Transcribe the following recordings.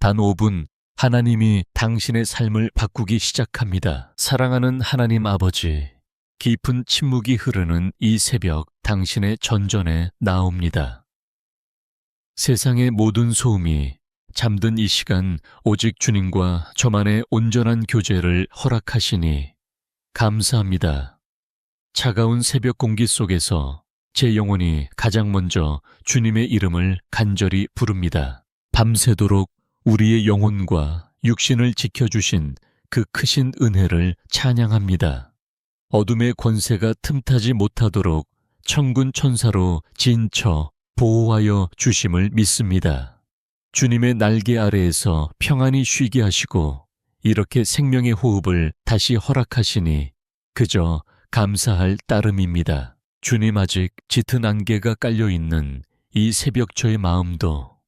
단 5분 하나님이 당신의 삶을 바꾸기 시작합니다. 사랑하는 하나님 아버지, 깊은 침묵이 흐르는 이 새벽 당신의 전전에 나옵니다. 세상의 모든 소음이 잠든 이 시간 오직 주님과 저만의 온전한 교제를 허락하시니 감사합니다. 차가운 새벽 공기 속에서 제 영혼이 가장 먼저 주님의 이름을 간절히 부릅니다. 밤새도록 우리의 영혼과 육신을 지켜주신 그 크신 은혜를 찬양합니다. 어둠의 권세가 틈타지 못하도록 천군 천사로 진처 보호하여 주심을 믿습니다. 주님의 날개 아래에서 평안히 쉬게 하시고 이렇게 생명의 호흡을 다시 허락하시니 그저 감사할 따름입니다. 주님, 아직 짙은 안개가 깔려있는 이 새벽 저의 마음도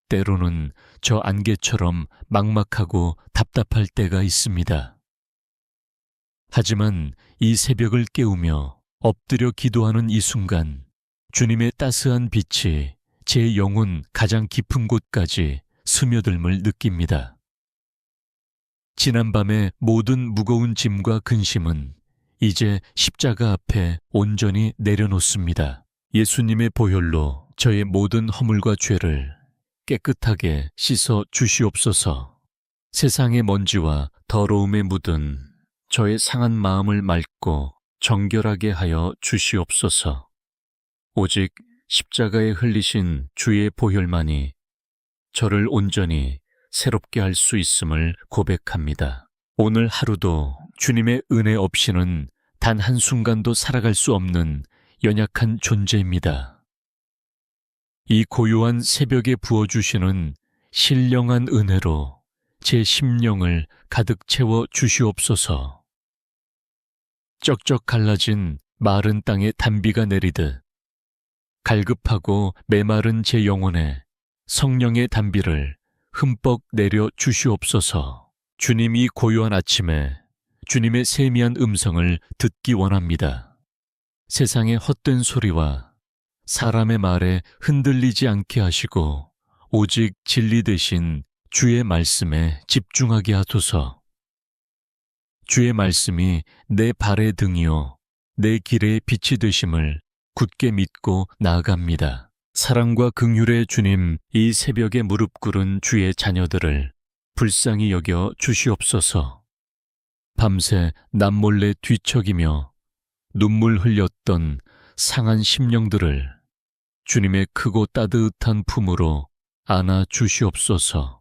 때로는 저 안개처럼 막막하고 답답할 때가 있습니다. 하지만 이 새벽을 깨우며 엎드려 기도하는 이 순간 주님의 따스한 빛이 제 영혼 가장 깊은 곳까지 스며들음을 느낍니다. 지난밤의 모든 무거운 짐과 근심은 이제 십자가 앞에 온전히 내려놓습니다. 예수님의 보혈로 저의 모든 허물과 죄를 깨끗하게 씻어 주시옵소서. 세상의 먼지와 더러움에 묻은 저의 상한 마음을 맑고 정결하게 하여 주시옵소서. 오직 십자가에 흘리신 주의 보혈만이 저를 온전히 새롭게 할 수 있음을 고백합니다. 오늘 하루도 주님의 은혜 없이는 단 한순간도 살아갈 수 없는 연약한 존재입니다. 이 고요한 새벽에 부어주시는 신령한 은혜로 제 심령을 가득 채워 주시옵소서. 쩍쩍 갈라진 마른 땅에 단비가 내리듯 갈급하고 메마른 제 영혼에 성령의 단비를 흠뻑 내려 주시옵소서. 주님, 이 고요한 아침에 주님의 세미한 음성을 듣기 원합니다. 세상의 헛된 소리와 사람의 말에 흔들리지 않게 하시고 오직 진리 대신 주의 말씀에 집중하게 하소서. 주의 말씀이 내 발의 등이요 내 길의 빛이 되심을 굳게 믿고 나아갑니다. 사랑과 긍휼의 주님, 이 새벽에 무릎 꿇은 주의 자녀들을 불쌍히 여겨 주시옵소서. 밤새 남몰래 뒤척이며 눈물 흘렸던 상한 심령들을 주님의 크고 따뜻한 품으로 안아 주시옵소서.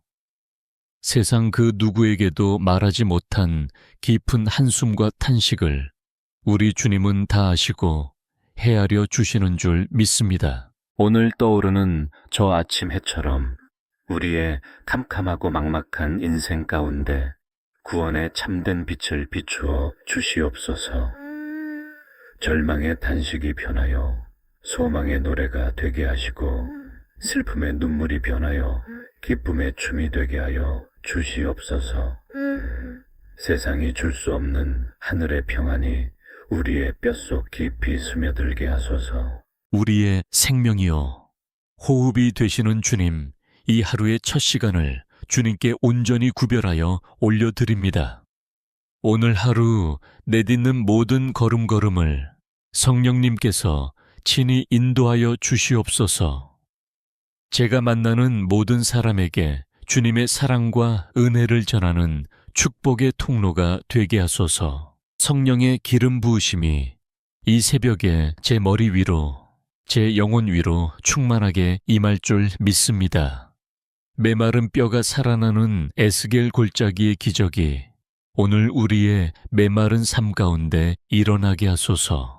세상 그 누구에게도 말하지 못한 깊은 한숨과 탄식을 우리 주님은 다 아시고 헤아려 주시는 줄 믿습니다. 오늘 떠오르는 저 아침 해처럼 우리의 캄캄하고 막막한 인생 가운데 구원의 참된 빛을 비추어 주시옵소서. 절망의 탄식이 변하여 소망의 노래가 되게 하시고 슬픔의 눈물이 변하여 기쁨의 춤이 되게 하여 주시옵소서. 세상이 줄 수 없는 하늘의 평안이 우리의 뼛속 깊이 스며들게 하소서. 우리의 생명이요 호흡이 되시는 주님, 이 하루의 첫 시간을 주님께 온전히 구별하여 올려드립니다. 오늘 하루 내딛는 모든 걸음걸음을 성령님께서 친히 인도하여 주시옵소서. 제가 만나는 모든 사람에게 주님의 사랑과 은혜를 전하는 축복의 통로가 되게 하소서. 성령의 기름 부으심이 이 새벽에 제 머리 위로, 제 영혼 위로 충만하게 임할 줄 믿습니다. 메마른 뼈가 살아나는 에스겔 골짜기의 기적이 오늘 우리의 메마른 삶 가운데 일어나게 하소서.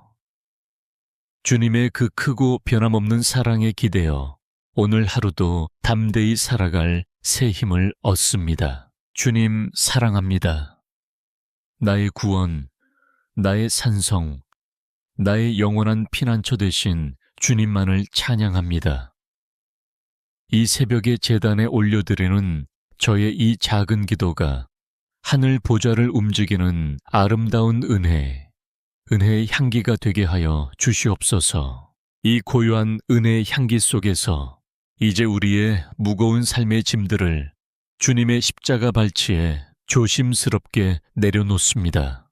주님의 그 크고 변함없는 사랑에 기대어 오늘 하루도 담대히 살아갈 새 힘을 얻습니다. 주님, 사랑합니다. 나의 구원, 나의 산성, 나의 영원한 피난처 되신 주님만을 찬양합니다. 이 새벽의 제단에 올려드리는 저의 이 작은 기도가 하늘 보좌를 움직이는 아름다운 은혜의 향기가 되게 하여 주시옵소서. 이 고요한 은혜의 향기 속에서 이제 우리의 무거운 삶의 짐들을 주님의 십자가 발치에 조심스럽게 내려놓습니다.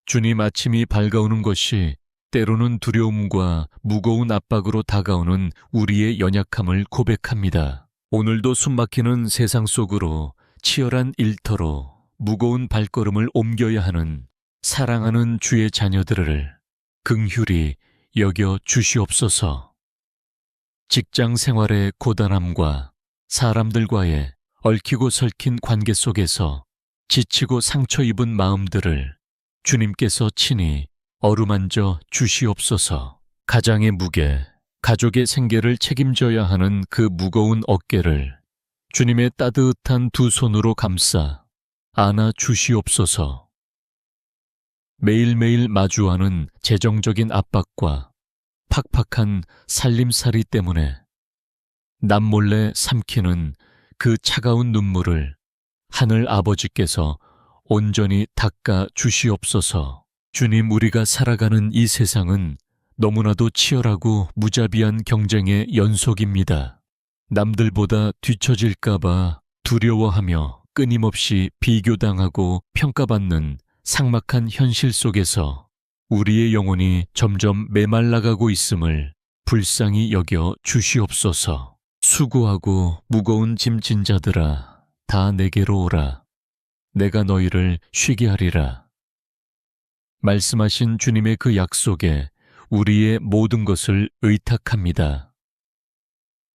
주님 아침이 밝아오는 것이 때로는 두려움과 무거운 압박으로 다가오는 우리의 연약함을 고백합니다. 오늘도 숨막히는 세상 속으로 치열한 일터로 무거운 발걸음을 옮겨야 하는 사랑하는 주의 자녀들을 긍휼히 여겨 주시옵소서. 직장 생활의 고단함과 사람들과의 얽히고 설킨 관계 속에서 지치고 상처 입은 마음들을 주님께서 친히 어루만져 주시옵소서. 가장의 무게, 가족의 생계를 책임져야 하는 그 무거운 어깨를 주님의 따뜻한 두 손으로 감싸 안아 주시옵소서. 매일매일 마주하는 재정적인 압박과 팍팍한 살림살이 때문에 남몰래 삼키는 그 차가운 눈물을 하늘 아버지께서 온전히 닦아 주시옵소서. 주님, 우리가 살아가는 이 세상은 너무나도 치열하고 무자비한 경쟁의 연속입니다. 남들보다 뒤처질까봐 두려워하며 끊임없이 비교당하고 평가받는 삭막한 현실 속에서 우리의 영혼이 점점 메말라가고 있음을 불쌍히 여겨 주시옵소서. 수고하고 무거운 짐진 자들아, 다 내게로 오라. 내가 너희를 쉬게 하리라. 말씀하신 주님의 그 약속에 우리의 모든 것을 의탁합니다.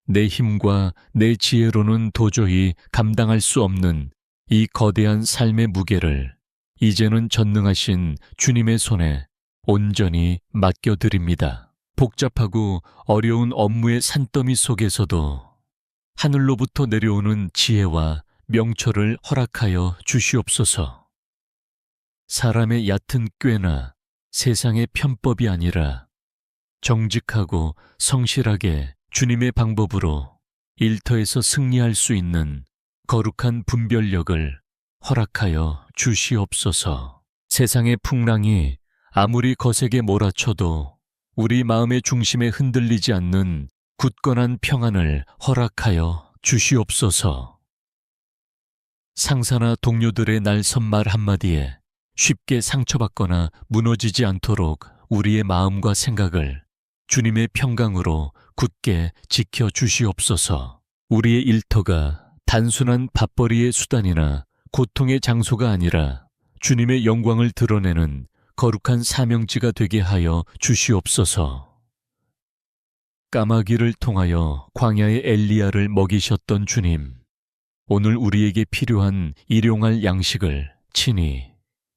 내 힘과 내 지혜로는 도저히 감당할 수 없는 이 거대한 삶의 무게를 이제는 전능하신 주님의 손에 온전히 맡겨드립니다. 복잡하고 어려운 업무의 산더미 속에서도 하늘로부터 내려오는 지혜와 명철을 허락하여 주시옵소서. 사람의 얕은 꾀나 세상의 편법이 아니라 정직하고 성실하게 주님의 방법으로 일터에서 승리할 수 있는 거룩한 분별력을 허락하여 주시옵소서. 세상의 풍랑이 아무리 거세게 몰아쳐도 우리 마음의 중심에 흔들리지 않는 굳건한 평안을 허락하여 주시옵소서. 상사나 동료들의 날선 말 한마디에 쉽게 상처받거나 무너지지 않도록 우리의 마음과 생각을 주님의 평강으로 굳게 지켜 주시옵소서. 우리의 일터가 단순한 밥벌이의 수단이나 고통의 장소가 아니라 주님의 영광을 드러내는 거룩한 사명지가 되게 하여 주시옵소서. 까마귀를 통하여 광야의 엘리야를 먹이셨던 주님, 오늘 우리에게 필요한 일용할 양식을 친히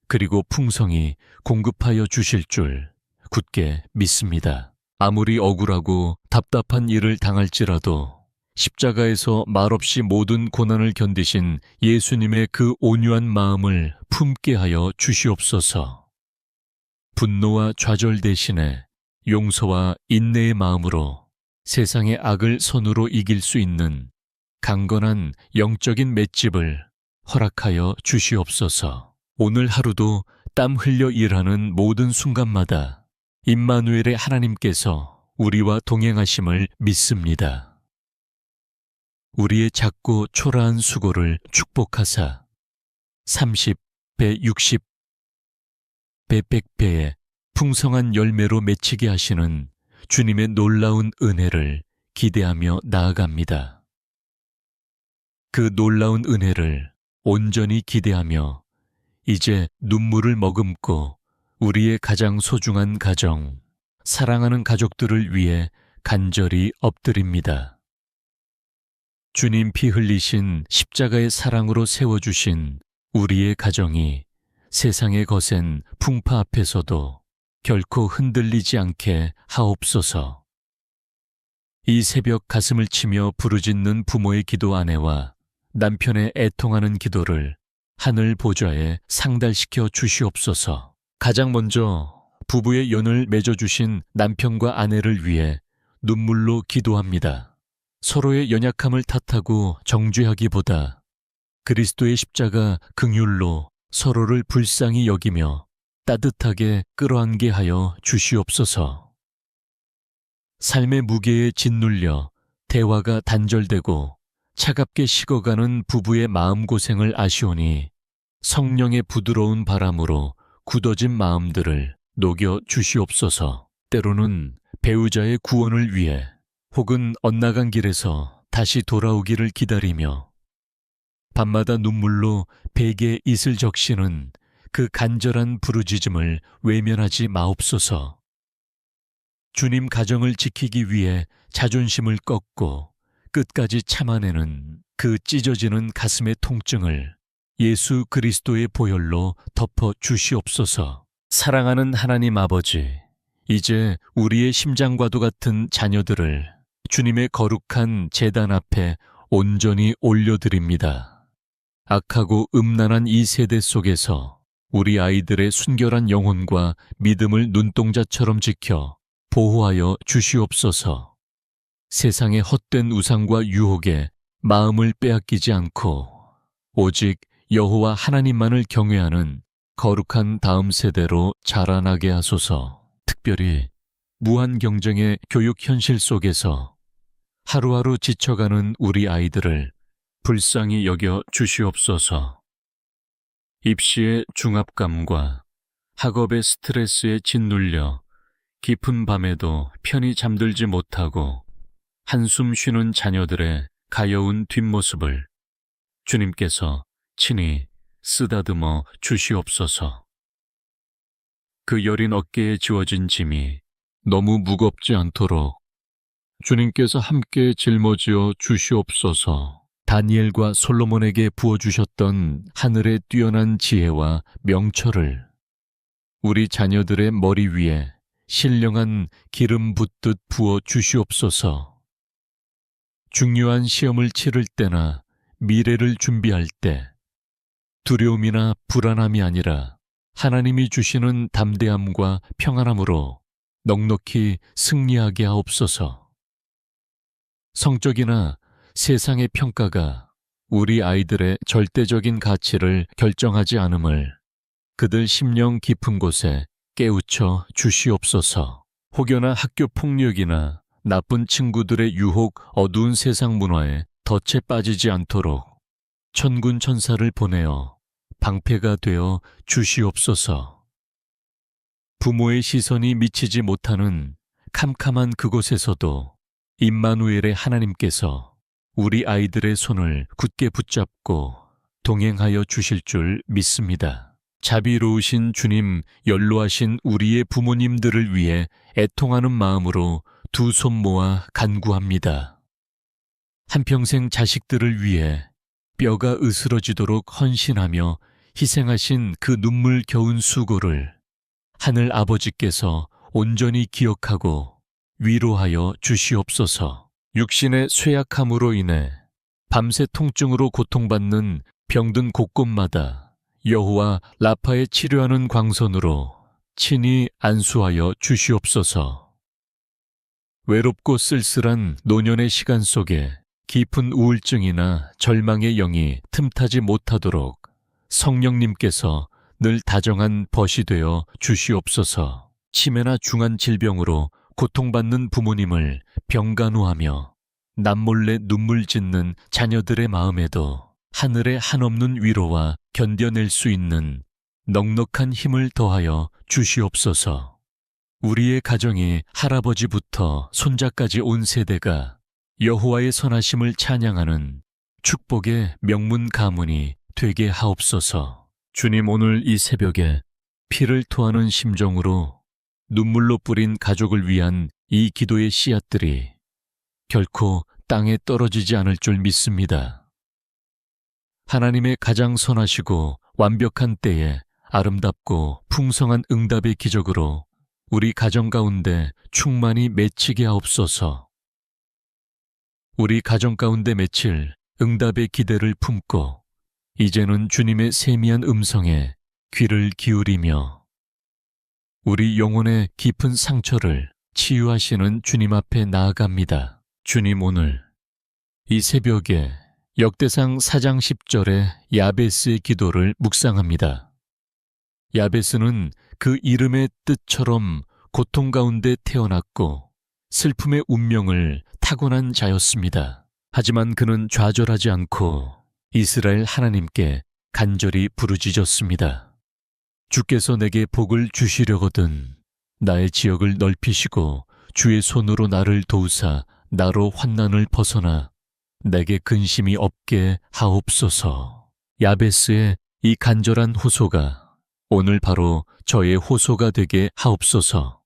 그리고 풍성히 공급하여 주실 줄 굳게 믿습니다. 아무리 억울하고 답답한 일을 당할지라도 십자가에서 말없이 모든 고난을 견디신 예수님의 그 온유한 마음을 품게 하여 주시옵소서. 분노와 좌절 대신에 용서와 인내의 마음으로 세상의 악을 손으로 이길 수 있는 강건한 영적인 맷집을 허락하여 주시옵소서. 오늘 하루도 땀 흘려 일하는 모든 순간마다 임마누엘의 하나님께서 우리와 동행하심을 믿습니다. 우리의 작고 초라한 수고를 축복하사 30배, 60배, 100배의 풍성한 열매로 맺히게 하시는 주님의 놀라운 은혜를 기대하며 나아갑니다. 그 놀라운 은혜를 온전히 기대하며 이제 눈물을 머금고 우리의 가장 소중한 가정, 사랑하는 가족들을 위해 간절히 엎드립니다. 주님 피 흘리신 십자가의 사랑으로 세워주신 우리의 가정이 세상의 거센 풍파 앞에서도 결코 흔들리지 않게 하옵소서. 이 새벽 가슴을 치며 부르짖는 부모의 기도 아내와 남편의 애통하는 기도를 하늘 보좌에 상달시켜 주시옵소서. 가장 먼저 부부의 연을 맺어주신 남편과 아내를 위해 눈물로 기도합니다. 서로의 연약함을 탓하고 정죄하기보다 그리스도의 십자가 긍휼로 서로를 불쌍히 여기며 따뜻하게 끌어안게 하여 주시옵소서. 삶의 무게에 짓눌려 대화가 단절되고 차갑게 식어가는 부부의 마음고생을 아시오니 성령의 부드러운 바람으로 굳어진 마음들을 녹여 주시옵소서. 때로는 배우자의 구원을 위해 혹은 엇나간 길에서 다시 돌아오기를 기다리며 밤마다 눈물로 베개에 이슬 적시는 그 간절한 부르짖음을 외면하지 마옵소서. 주님 가정을 지키기 위해 자존심을 꺾고 끝까지 참아내는 그 찢어지는 가슴의 통증을 예수 그리스도의 보혈로 덮어 주시옵소서. 사랑하는 하나님 아버지, 이제 우리의 심장과도 같은 자녀들을 주님의 거룩한 제단 앞에 온전히 올려드립니다. 악하고 음란한 이 세대 속에서 우리 아이들의 순결한 영혼과 믿음을 눈동자처럼 지켜 보호하여 주시옵소서. 세상의 헛된 우상과 유혹에 마음을 빼앗기지 않고 오직 여호와 하나님만을 경외하는 거룩한 다음 세대로 자라나게 하소서. 특별히 무한 경쟁의 교육 현실 속에서 하루하루 지쳐가는 우리 아이들을 불쌍히 여겨 주시옵소서. 입시의 중압감과 학업의 스트레스에 짓눌려 깊은 밤에도 편히 잠들지 못하고 한숨 쉬는 자녀들의 가여운 뒷모습을 주님께서 친히 쓰다듬어 주시옵소서. 그 여린 어깨에 지워진 짐이 너무 무겁지 않도록 주님께서 함께 짊어지어 주시옵소서. 다니엘과 솔로몬에게 부어주셨던 하늘의 뛰어난 지혜와 명철을 우리 자녀들의 머리 위에 신령한 기름 붓듯 부어 주시옵소서. 중요한 시험을 치를 때나 미래를 준비할 때 두려움이나 불안함이 아니라 하나님이 주시는 담대함과 평안함으로 넉넉히 승리하게 하옵소서. 성적이나 세상의 평가가 우리 아이들의 절대적인 가치를 결정하지 않음을 그들 심령 깊은 곳에 깨우쳐 주시옵소서. 혹여나 학교 폭력이나 나쁜 친구들의 유혹, 어두운 세상 문화에 덫에 빠지지 않도록 천군 천사를 보내어 방패가 되어 주시옵소서. 부모의 시선이 미치지 못하는 캄캄한 그곳에서도 임마누엘의 하나님께서 우리 아이들의 손을 굳게 붙잡고 동행하여 주실 줄 믿습니다. 자비로우신 주님, 연로하신 우리의 부모님들을 위해 애통하는 마음으로 두 손 모아 간구합니다. 한평생 자식들을 위해 뼈가 으스러지도록 헌신하며 희생하신 그 눈물겨운 수고를 하늘 아버지께서 온전히 기억하고 위로하여 주시옵소서. 육신의 쇠약함으로 인해 밤새 통증으로 고통받는 병든 곳곳마다 여호와 라파의 치료하는 광선으로 친히 안수하여 주시옵소서. 외롭고 쓸쓸한 노년의 시간 속에 깊은 우울증이나 절망의 영이 틈타지 못하도록 성령님께서 늘 다정한 벗이 되어 주시옵소서. 치매나 중한 질병으로 고통받는 부모님을 병간호하며 남몰래 눈물 짓는 자녀들의 마음에도 하늘의 한없는 위로와 견뎌낼 수 있는 넉넉한 힘을 더하여 주시옵소서. 우리의 가정이 할아버지부터 손자까지 온 세대가 여호와의 선하심을 찬양하는 축복의 명문 가문이 되게 하옵소서. 주님, 오늘 이 새벽에 피를 토하는 심정으로 눈물로 뿌린 가족을 위한 이 기도의 씨앗들이 결코 땅에 떨어지지 않을 줄 믿습니다. 하나님의 가장 선하시고 완벽한 때에 아름답고 풍성한 응답의 기적으로 우리 가정 가운데 충만히 맺히게 하옵소서. 우리 가정 가운데 맺힐 응답의 기대를 품고 이제는 주님의 세미한 음성에 귀를 기울이며 우리 영혼의 깊은 상처를 치유하시는 주님 앞에 나아갑니다. 주님, 오늘 이 새벽에 역대상 4장 10절의 야베스의 기도를 묵상합니다. 야베스는 그 이름의 뜻처럼 고통 가운데 태어났고 슬픔의 운명을 타고난 자였습니다. 하지만 그는 좌절하지 않고 이스라엘 하나님께 간절히 부르짖었습니다. 주께서 내게 복을 주시려거든 나의 지역을 넓히시고 주의 손으로 나를 도우사 나로 환난을 벗어나 내게 근심이 없게 하옵소서. 야베스의 이 간절한 호소가 오늘 바로 저의 호소가 되게 하옵소서.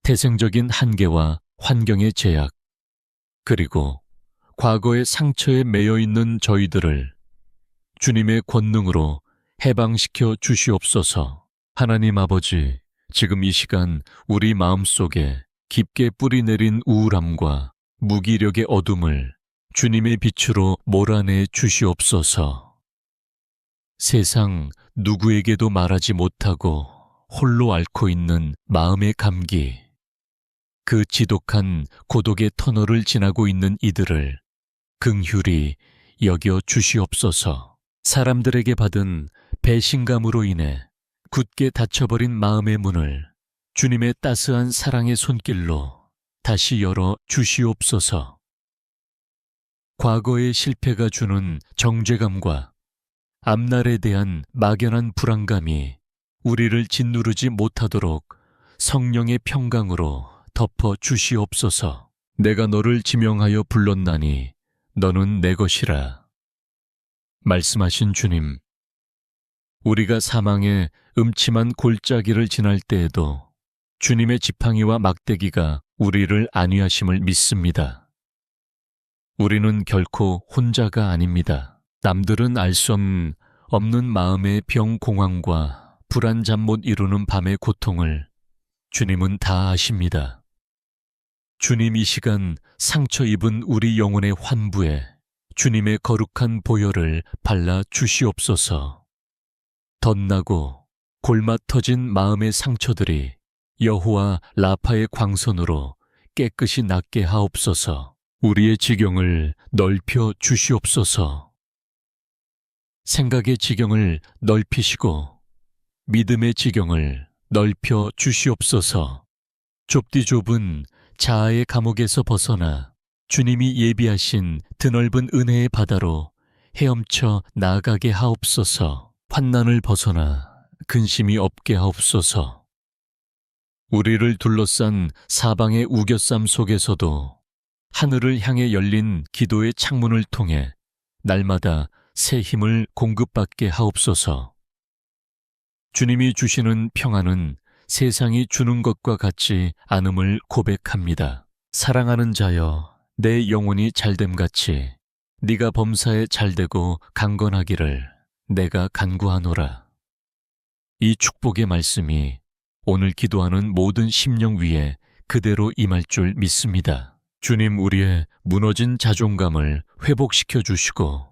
태생적인 한계와 환경의 제약, 그리고 과거의 상처에 매여 있는 저희들을 주님의 권능으로 해방시켜 주시옵소서. 하나님 아버지, 지금 이 시간 우리 마음속에 깊게 뿌리 내린 우울함과 무기력의 어둠을 주님의 빛으로 몰아내 주시옵소서. 세상 누구에게도 말하지 못하고 홀로 앓고 있는 마음의 감기, 그 지독한 고독의 터널을 지나고 있는 이들을 긍휼히 여겨 주시옵소서. 사람들에게 받은 배신감으로 인해 굳게 닫혀버린 마음의 문을 주님의 따스한 사랑의 손길로 다시 열어 주시옵소서. 과거의 실패가 주는 정죄감과 앞날에 대한 막연한 불안감이 우리를 짓누르지 못하도록 성령의 평강으로 덮어 주시옵소서. 내가 너를 지명하여 불렀나니 너는 내 것이라. 말씀하신 주님, 우리가 사망의 음침한 골짜기를 지날 때에도 주님의 지팡이와 막대기가 우리를 안위하심을 믿습니다. 우리는 결코 혼자가 아닙니다. 남들은 알 수 없는 마음의 병공황과 불안 잠 못 이루는 밤의 고통을 주님은 다 아십니다. 주님, 이 시간 상처 입은 우리 영혼의 환부에 주님의 거룩한 보혈을 발라 주시옵소서. 덧나고 골마 터진 마음의 상처들이 여호와 라파의 광선으로 깨끗이 낫게 하옵소서. 우리의 지경을 넓혀 주시옵소서. 생각의 지경을 넓히시고 믿음의 지경을 넓혀 주시옵소서. 좁디 좁은 자아의 감옥에서 벗어나 주님이 예비하신 드넓은 은혜의 바다로 헤엄쳐 나아가게 하옵소서. 환난을 벗어나 근심이 없게 하옵소서. 우리를 둘러싼 사방의 우겨쌈 속에서도 하늘을 향해 열린 기도의 창문을 통해 날마다 새 힘을 공급받게 하옵소서. 주님이 주시는 평안은 세상이 주는 것과 같지 않음을 고백합니다. 사랑하는 자여, 내 영혼이 잘됨같이 네가 범사에 잘되고 강건하기를 내가 간구하노라. 이 축복의 말씀이 오늘 기도하는 모든 심령 위에 그대로 임할 줄 믿습니다. 주님, 우리의 무너진 자존감을 회복시켜 주시고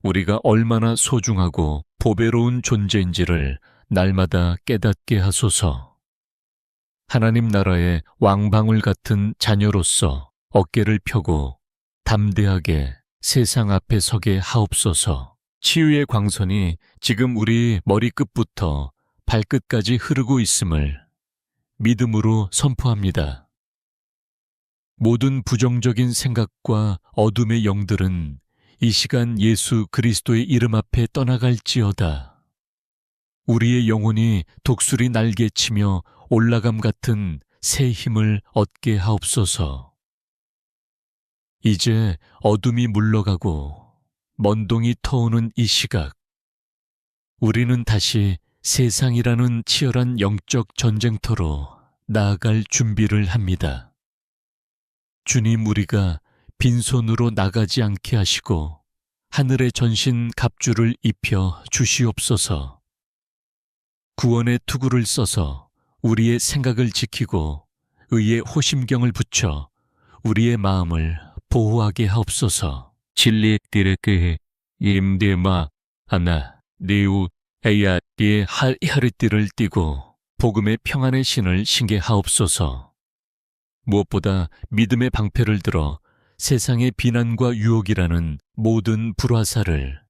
우리가 얼마나 소중하고 보배로운 존재인지를 날마다 깨닫게 하소서. 하나님 나라의 왕방울 같은 자녀로서 어깨를 펴고 담대하게 세상 앞에 서게 하옵소서. 치유의 광선이 지금 우리 머리끝부터 발끝까지 흐르고 있음을 믿음으로 선포합니다. 모든 부정적인 생각과 어둠의 영들은 이 시간 예수 그리스도의 이름 앞에 떠나갈지어다. 우리의 영혼이 독수리 날개치며 올라감 같은 새 힘을 얻게 하옵소서. 이제 어둠이 물러가고 먼동이 터오는 이 시각, 우리는 다시 세상이라는 치열한 영적 전쟁터로 나아갈 준비를 합니다. 주님, 우리가 빈손으로 나가지 않게 하시고 하늘의 전신 갑주를 입혀 주시옵소서. 구원의 투구를 써서 우리의 생각을 지키고 의의 호심경을 붙여 우리의 마음을 보호하게 하옵소서. 진리의 띠르게 임디마 하나 네우 에야 띠의 하리띠를 띠고 복음의 평안의 신을 신게 하옵소서. 무엇보다 믿음의 방패를 들어 세상의 비난과 유혹이라는 모든 불화살을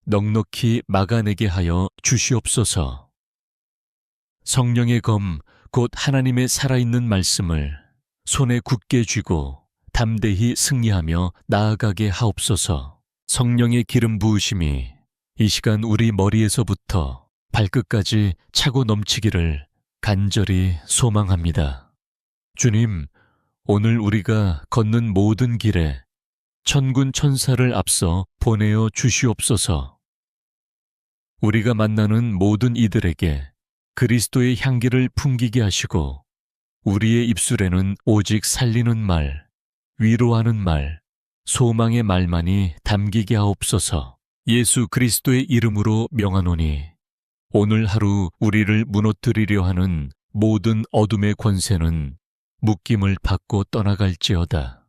넉넉히 막아내게 하여 주시옵소서. 성령의 검, 곧 하나님의 살아있는 말씀을 손에 굳게 쥐고 담대히 승리하며 나아가게 하옵소서. 성령의 기름 부으심이 이 시간 우리 머리에서부터 발끝까지 차고 넘치기를 간절히 소망합니다. 주님, 오늘 우리가 걷는 모든 길에 천군 천사를 앞서 보내어 주시옵소서. 우리가 만나는 모든 이들에게 그리스도의 향기를 풍기게 하시고 우리의 입술에는 오직 살리는 말, 위로하는 말, 소망의 말만이 담기게 하옵소서. 예수 그리스도의 이름으로 명하노니 오늘 하루 우리를 무너뜨리려 하는 모든 어둠의 권세는 묶임을 받고 떠나갈지어다.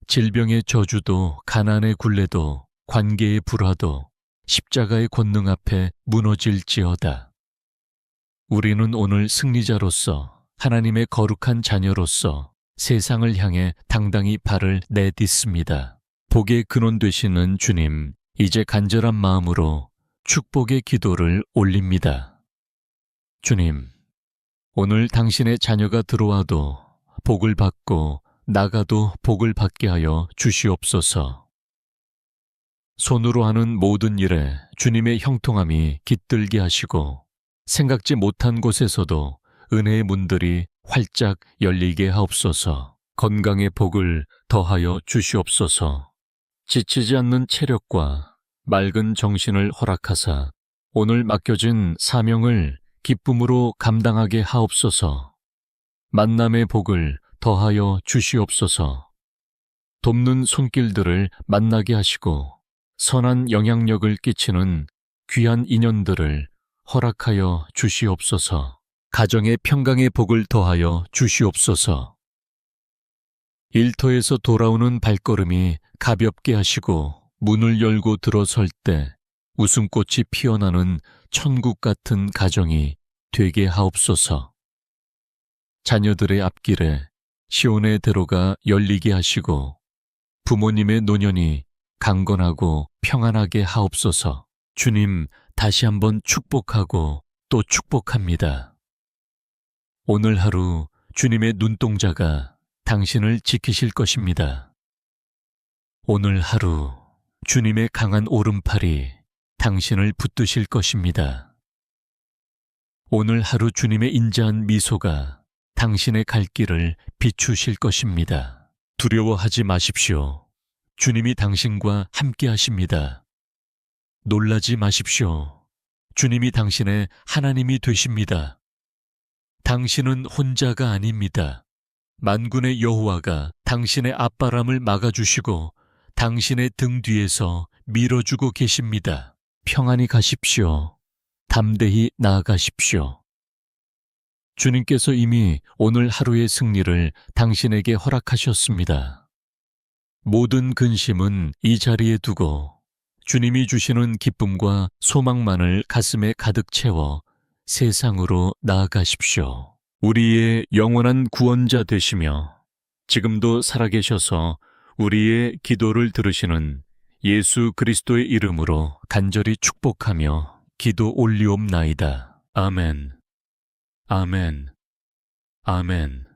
질병의 저주도 가난의 굴레도 관계의 불화도 십자가의 권능 앞에 무너질지어다. 우리는 오늘 승리자로서 하나님의 거룩한 자녀로서 세상을 향해 당당히 발을 내딛습니다. 복의 근원 되시는 주님, 이제 간절한 마음으로 축복의 기도를 올립니다. 주님, 오늘 당신의 자녀가 들어와도 복을 받고 나가도 복을 받게 하여 주시옵소서. 손으로 하는 모든 일에 주님의 형통함이 깃들게 하시고 생각지 못한 곳에서도 은혜의 문들이 활짝 열리게 하옵소서. 건강의 복을 더하여 주시옵소서. 지치지 않는 체력과 맑은 정신을 허락하사 오늘 맡겨진 사명을 기쁨으로 감당하게 하옵소서. 만남의 복을 더하여 주시옵소서. 돕는 손길들을 만나게 하시고 선한 영향력을 끼치는 귀한 인연들을 허락하여 주시옵소서. 가정의 평강의 복을 더하여 주시옵소서. 일터에서 돌아오는 발걸음이 가볍게 하시고 문을 열고 들어설 때 웃음꽃이 피어나는 천국 같은 가정이 되게 하옵소서. 자녀들의 앞길에 시온의 대로가 열리게 하시고 부모님의 노년이 강건하고 평안하게 하옵소서. 주님, 다시 한번 축복하고 또 축복합니다. 오늘 하루 주님의 눈동자가 당신을 지키실 것입니다. 오늘 하루 주님의 강한 오른팔이 당신을 붙드실 것입니다. 오늘 하루 주님의 인자한 미소가 당신의 갈 길을 비추실 것입니다. 두려워하지 마십시오. 주님이 당신과 함께 하십니다. 놀라지 마십시오. 주님이 당신의 하나님이 되십니다. 당신은 혼자가 아닙니다. 만군의 여호와가 당신의 앞바람을 막아주시고 당신의 등 뒤에서 밀어주고 계십니다. 평안히 가십시오. 담대히 나아가십시오. 주님께서 이미 오늘 하루의 승리를 당신에게 허락하셨습니다. 모든 근심은 이 자리에 두고 주님이 주시는 기쁨과 소망만을 가슴에 가득 채워 세상으로 나아가십시오. 우리의 영원한 구원자 되시며 지금도 살아계셔서 우리의 기도를 들으시는 예수 그리스도의 이름으로 간절히 축복하며 기도 올리옵나이다. 아멘. 아멘. 아멘.